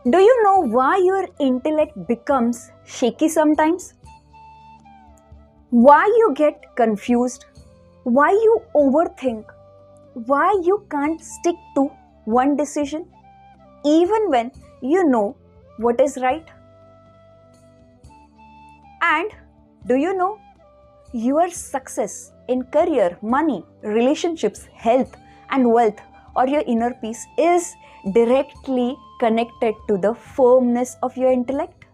Do you know why your intellect becomes shaky sometimes? Why you get confused? Why you overthink? Why you can't stick to one decision even when you know what is right? And do you know your success in career, money, relationships, health, and wealth, or your inner peace is directly connected to the firmness of your intellect?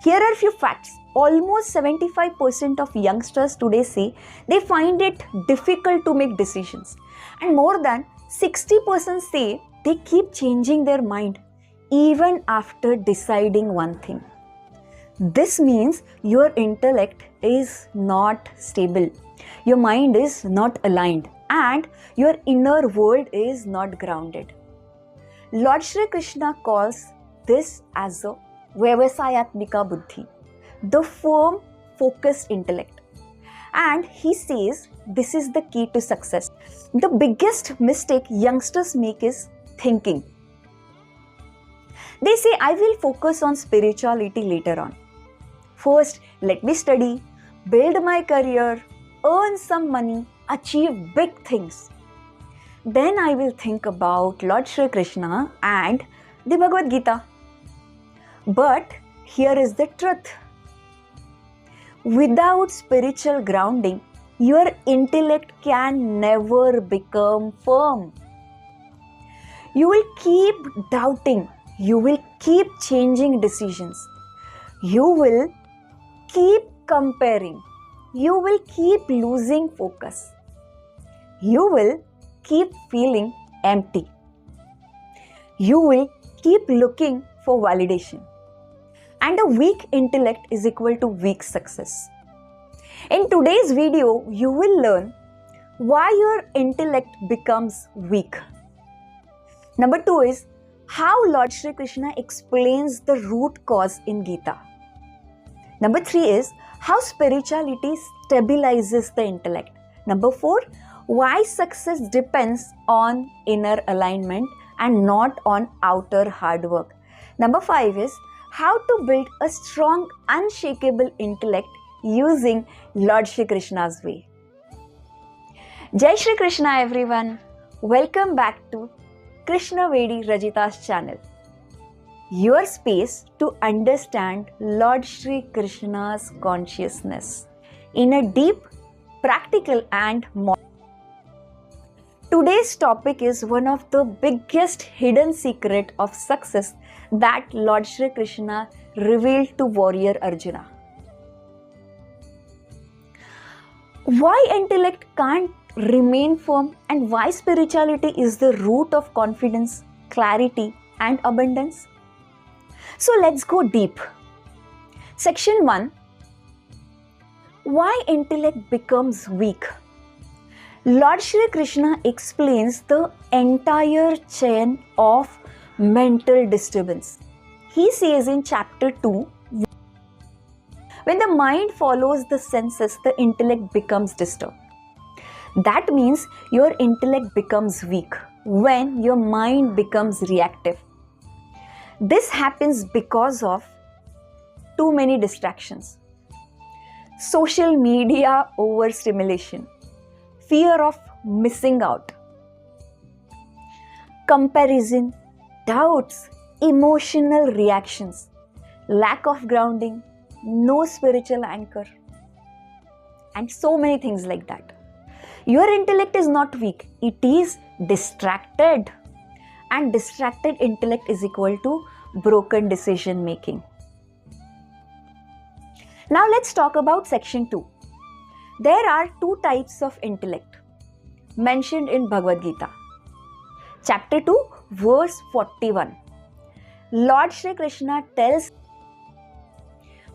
Here are a few facts. Almost 75% of youngsters today say they find it difficult to make decisions, and more than 60% say they keep changing their mind even after deciding one thing. This means your intellect is not stable, your mind is not aligned, and your inner world is not grounded. Lord Shri Krishna calls this as a Vyavasayatmika Buddhi, the firm, focused intellect. And he says this is the key to success. The biggest mistake youngsters make is thinking. They say, I will focus on spirituality later on. First, let me study, build my career, earn some money, achieve big things. Then I will think about Lord Shri Krishna and the Bhagavad Gita. But here is the truth. Without spiritual grounding, your intellect can never become firm. You will keep doubting. You will keep changing decisions. You will keep comparing. You will keep losing focus. You will keep feeling empty. You will keep looking for validation. And a weak intellect is equal to weak success. In today's video, you will learn why your intellect becomes weak. Number 2 is how Lord Shri Krishna explains the root cause in Gita. Number 3 is how spirituality stabilizes the intellect. Number 4, why success depends on inner alignment and not on outer hard work. Number 5 is how to build a strong, unshakable intellect using Lord Shri Krishna's way. Jai Shri Krishna everyone. Welcome back to Krishna Vedi Rajita's channel. Your space to understand Lord Shri Krishna's consciousness in a deep, practical and modern. Today's topic is one of the biggest hidden secret of success that Lord Shri Krishna revealed to warrior Arjuna. Why intellect can't remain firm and why spirituality is the root of confidence, clarity and abundance? So let's go deep. Section 1. Why intellect becomes weak? Lord Shri Krishna explains the entire chain of mental disturbance. He says in chapter 2, when the mind follows the senses, the intellect becomes disturbed. That means your intellect becomes weak when your mind becomes reactive. This happens because of too many distractions. Social media overstimulation, fear of missing out, comparison, doubts, emotional reactions, lack of grounding, no spiritual anchor, and so many things like that. Your intellect is not weak, it is distracted. And distracted intellect is equal to broken decision making. Now let's talk about section 2. There are 2 types of intellect mentioned in Bhagavad Gita. Chapter 2, verse 41. Lord Shri Krishna tells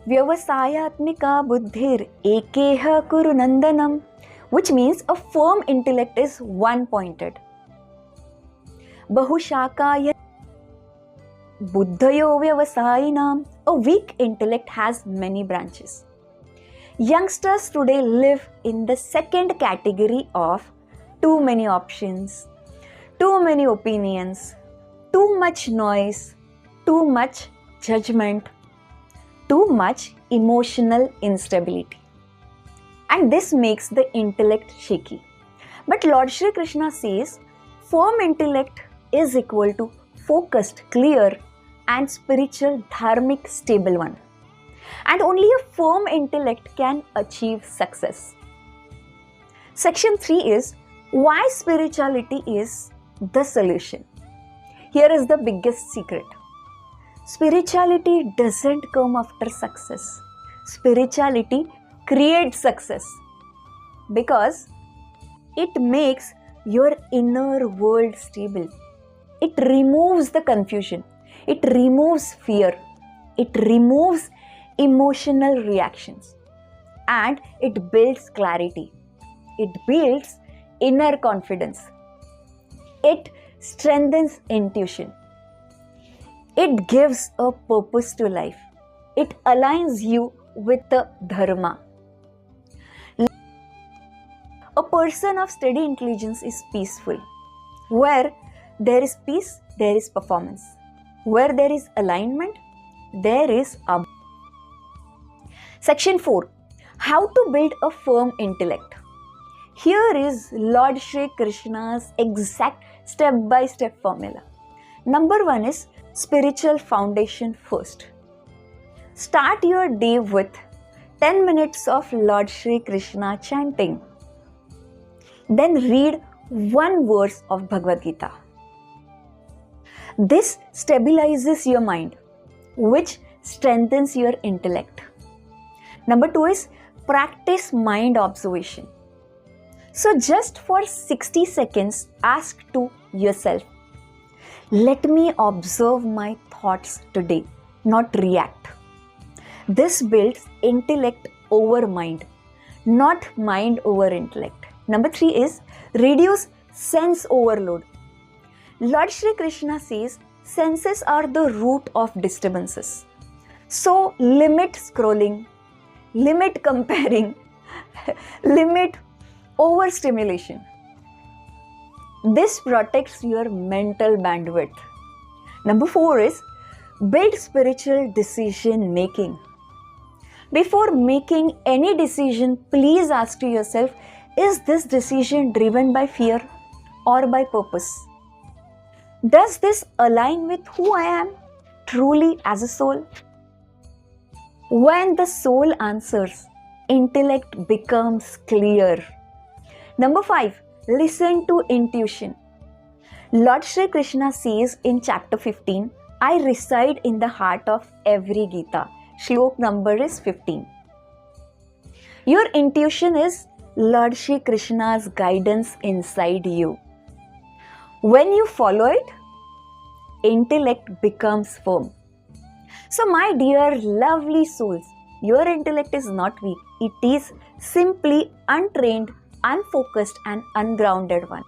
Vyavasayatmika buddhir ekeha kuru nandanam, which means a firm intellect is one-pointed. Bahushakaya buddhayo vyavasayinam, a weak intellect has many branches. Youngsters today live in the second category of too many options, too many opinions, too much noise, too much judgment, too much emotional instability. And this makes the intellect shaky. But Lord Shri Krishna says, firm intellect is equal to focused, clear, and spiritual, dharmic, stable one. And only a firm intellect can achieve success. Section 3 is why spirituality is the solution. Here is the biggest secret. Spirituality doesn't come after success. Spirituality creates success because it makes your inner world stable. It removes the confusion. It removes fear. It removes emotional reactions. And it builds clarity. It builds inner confidence. It strengthens intuition. It gives a purpose to life. It aligns you with the dharma. A person of steady intelligence is peaceful. Where there is peace, there is performance. Where there is alignment, there is abundance. Section 4. How to build a firm intellect. Here is Lord Shri Krishna's exact step-by-step formula. Number 1 is spiritual foundation first. Start your day with 10 minutes of Lord Shri Krishna chanting. Then read one verse of Bhagavad Gita. This stabilizes your mind, which strengthens your intellect. Number 2 is practice mind observation. So just for 60 seconds, ask to yourself, let me observe my thoughts today, not react. This builds intellect over mind, not mind over intellect. Number 3 is reduce sense overload. Lord Shri Krishna says senses are the root of disturbances. So limit scrolling, limit comparing, limit overstimulation. This protects your mental bandwidth. Number 4 is build spiritual decision making. Before making any decision, please ask to yourself, is this decision driven by fear or by purpose? Does this align with who I am truly as a soul? When the soul answers, intellect becomes clear. Number 5, listen to intuition. Lord Shri Krishna says in chapter 15, I reside in the heart of every Gita. Shlok number is 15. Your intuition is Lord Shri Krishna's guidance inside you. When you follow it, intellect becomes firm. So my dear lovely souls, your intellect is not weak. It is simply untrained, unfocused and ungrounded one.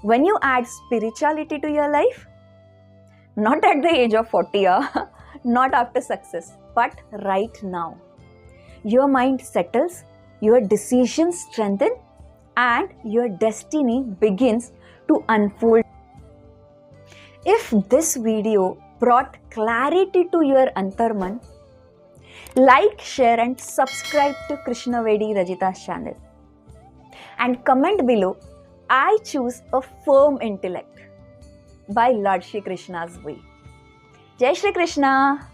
When you add spirituality to your life, not at the age of 40, not after success, but right now, your mind settles, your decisions strengthen and your destiny begins to unfold. If this video brought clarity to your antarman, like, share and subscribe to Krishna Vedi Rajita's channel. And comment below, I choose a firm intellect by Lord Shri Krishna's way. Jai Shri Krishna!